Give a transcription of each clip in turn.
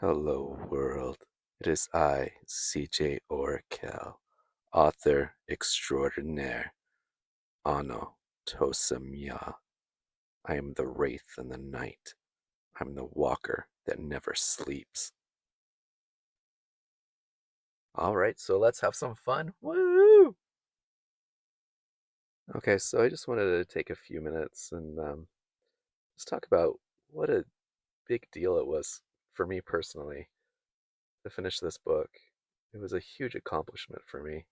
Hello, world. It is I, CJ Orakel, author extraordinaire, Ano Tosamya. I am the wraith in the night. I'm the walker that never sleeps. All right, so let's have some fun. Woo! Okay, so I just wanted to take a few minutes and just talk about what a big deal it was for me personally to finish this book. It was a huge accomplishment for me.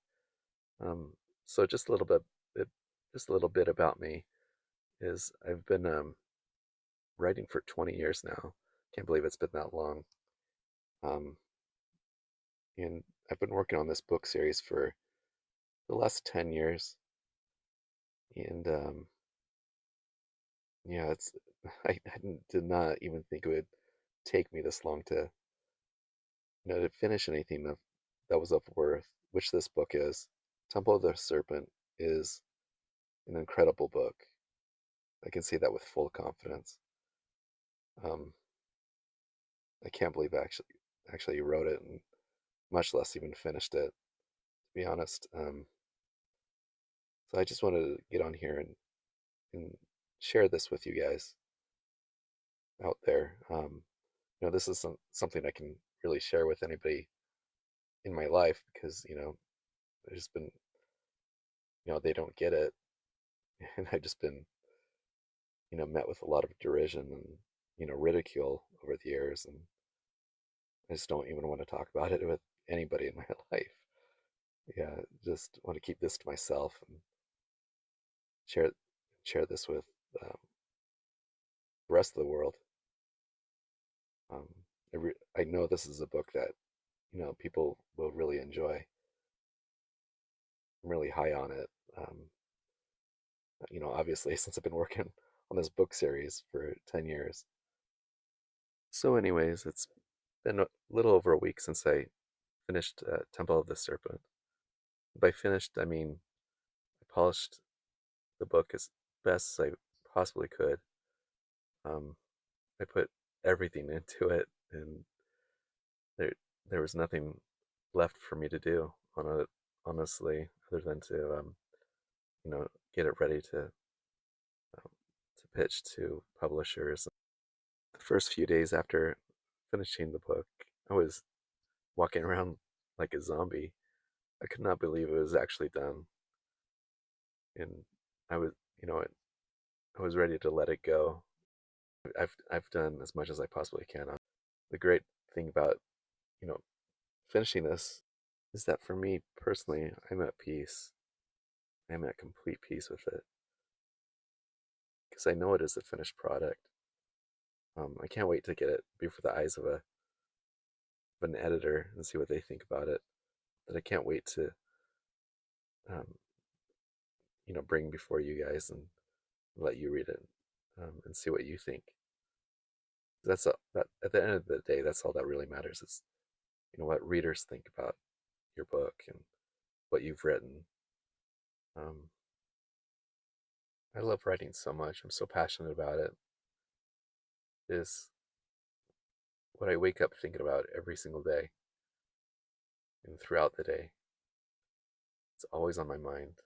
Um, so bit, just a little bit about me is I've been writing for 20 years now. Can't believe it's been that long. Um, and I've been working on this book series for the last 10 years. And yeah, it's did not even think it would take me this long to to finish anything that was of worth, which this book is. Temple of the Serpent is an incredible book. I can say that with full confidence. Um, I can't believe I actually wrote it, and much less even finished it, to be honest. So I just wanted to get on here and share this with you guys out there. This is something I can really share with anybody in my life because there's been they don't get it, and I've just been met with a lot of derision and ridicule over the years, and I just don't even want to talk about it with anybody in my life. Yeah, just want to keep this to myself and share share this with um, the rest of the world. Um, I know this is a book that people will really enjoy. I'm really high on it. Obviously, since I've been working on this book series for 10 years. So, anyways, it's been a little over a week since I finished Temple of the Serpent. By finished, I mean I polished the book as best as I possibly could. Um, I put everything into it, and there there was nothing left for me to do on it, honestly, other than to get it ready to pitch to publishers. The first few days after finishing the book, I was walking around like a zombie. I could not believe it was actually done, and I was, I was ready to let it go. I've done as much as I possibly can. The great thing about you know finishing this is that for me personally, I'm at peace. I'm at complete peace with it because I know it is a finished product. I can't wait to get it before the eyes of an editor and see what they think about it. But I can't wait to um, bring before you guys and let you read it and see what you think. That at the end of the day, that's all that really matters is what readers think about your book and what you've written. Um, I love writing so much. I'm so passionate about it. It is what I wake up thinking about every single day and throughout the day. It's always on my mind.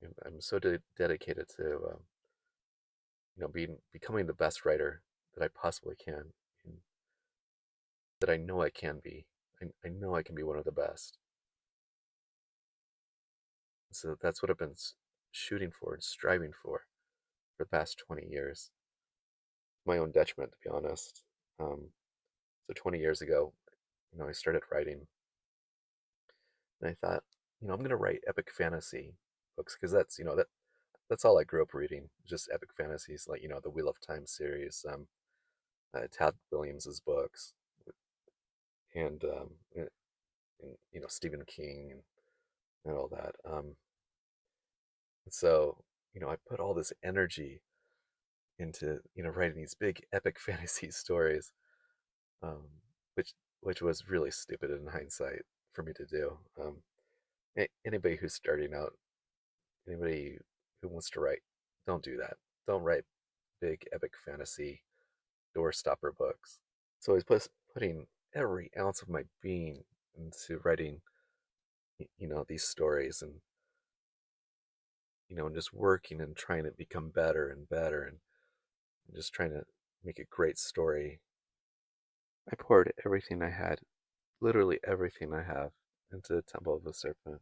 And I'm so dedicated to becoming the best writer that I possibly can, and that I know I can be. I know I can be one of the best. So that's what I've been shooting for and striving for the past 20 years. My own detriment, to be honest. Um, so 20 years ago, I started writing, and I thought, I'm going to write epic fantasy books because that's all I grew up reading, just epic fantasies like the Wheel of Time series, Tad Williams's books, and Stephen King and all that. And so I put all this energy into writing these big epic fantasy stories, um, which which was really stupid in hindsight for me to do. Anybody who's starting out, anybody who wants to write, don't do that. Don't write big epic fantasy doorstopper books. So I was putting every ounce of my being into writing, these stories, and and just working and trying to become better and better, and just trying to make a great story. I poured everything I had, literally everything I have, into the Temple of the Serpent.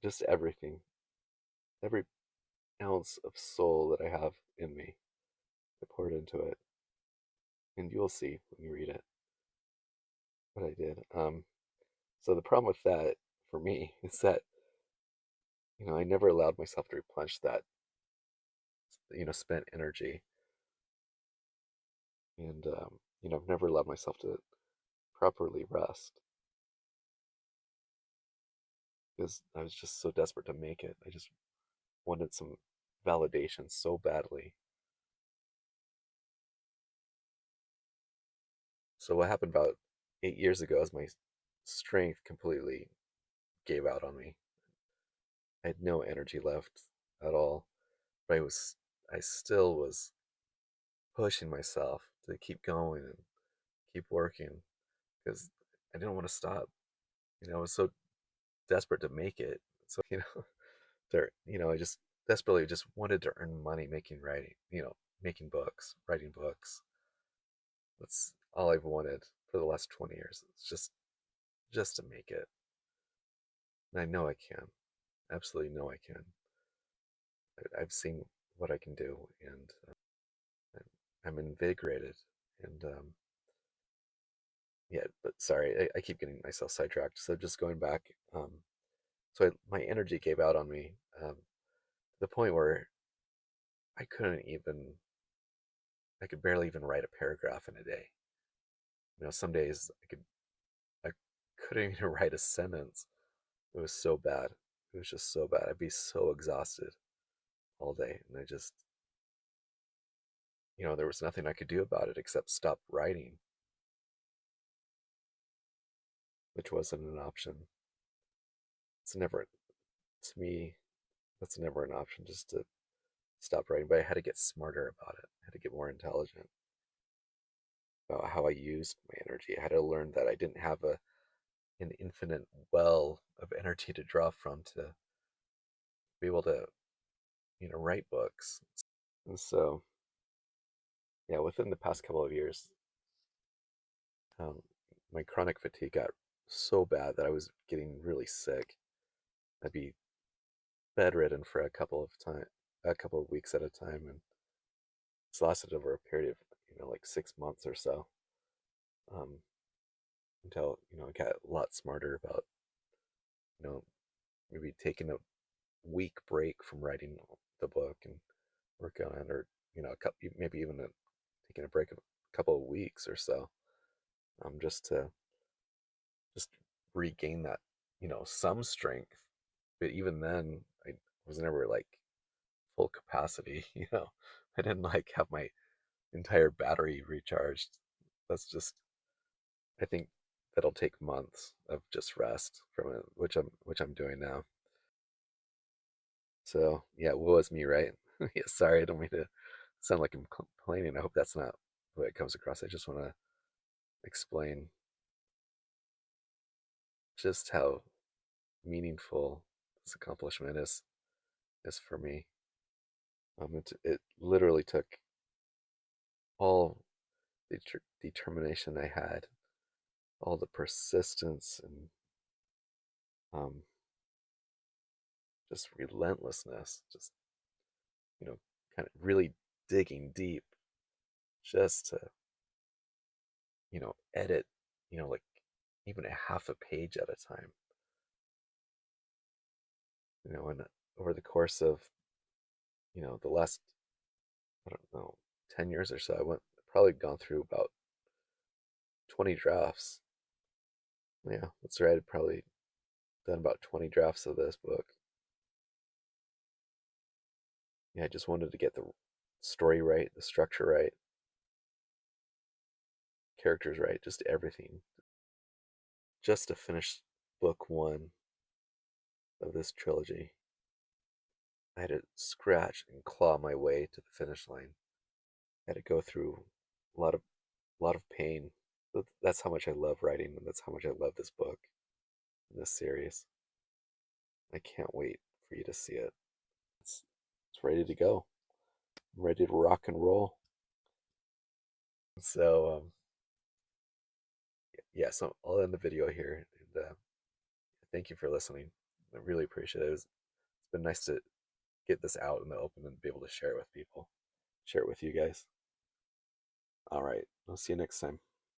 Just everything, every ounce of soul that I have in me, I poured into it, and you'll see when you read it what I did. So the problem with that for me is that I never allowed myself to replenish that spent energy, and I've never allowed myself to properly rest because I was just so desperate to make it. I just wanted some validation so badly. So what happened about 8 years ago is my strength completely gave out on me. I had no energy left at all, but I still was pushing myself to keep going and keep working because I didn't want to stop. I was so desperate to make it. So, I just desperately just wanted to earn money making writing, making books, writing books. That's all I've wanted for the last 20 years. It's just to make it. And I know I can. Absolutely know I can. I've seen what I can do, and I'm invigorated. And yeah, but sorry, I keep getting myself sidetracked. So just going back, my energy gave out on me, to the point where I couldn't even, I could barely even write a paragraph in a day. Some days I couldn't even write a sentence. It was so bad. It was just so bad. I'd be so exhausted all day, and there was nothing I could do about it except stop writing, which wasn't an option. It's never, to me, that's never an option, just to stop writing. But I had to get smarter about it. I had to get more intelligent about how I used my energy. I had to learn that I didn't have an infinite well of energy to draw from to be able to, write books. And so, yeah, within the past couple of years, um, my chronic fatigue got so bad that I was getting really sick. I'd be bedridden for a couple of weeks at a time, and it's lasted over a period of like 6 months or so, um, until I got a lot smarter about you know maybe taking a week break from writing the book and working on it, or maybe even taking a break of a couple of weeks or so, just to just regain that some strength. But even then, I was never like full capacity. I didn't like have my entire battery recharged. That's just, I think that'll take months of just rest from it, which I'm doing now. So yeah, woe is me, right? Yeah, sorry, I don't mean to sound like I'm complaining. I hope that's not the way it comes across. I just want to explain just how meaningful this accomplishment is for me. It literally took all the determination I had, all the persistence, and um, just relentlessness, just kind of really digging deep, just to edit, like even a half a page at a time, and over the course of the last, I don't know, 10 years or so, I went probably gone through about 20 drafts. Yeah, that's right. I'd probably done about 20 drafts of this book. Yeah, I just wanted to get the story right, the structure right, characters right, just everything. Just to finish book one of this trilogy, I had to scratch and claw my way to the finish line. I had to go through a lot of pain. That's how much I love writing, and that's how much I love this book and this series. I can't wait for you to see it. It's it's ready to go. I'm ready to rock and roll. So yeah, so I'll end the video here, and thank you for listening. I really appreciate it. It's been nice to get this out in the open and be able to share it with people, share it with you guys. All right, I'll see you next time.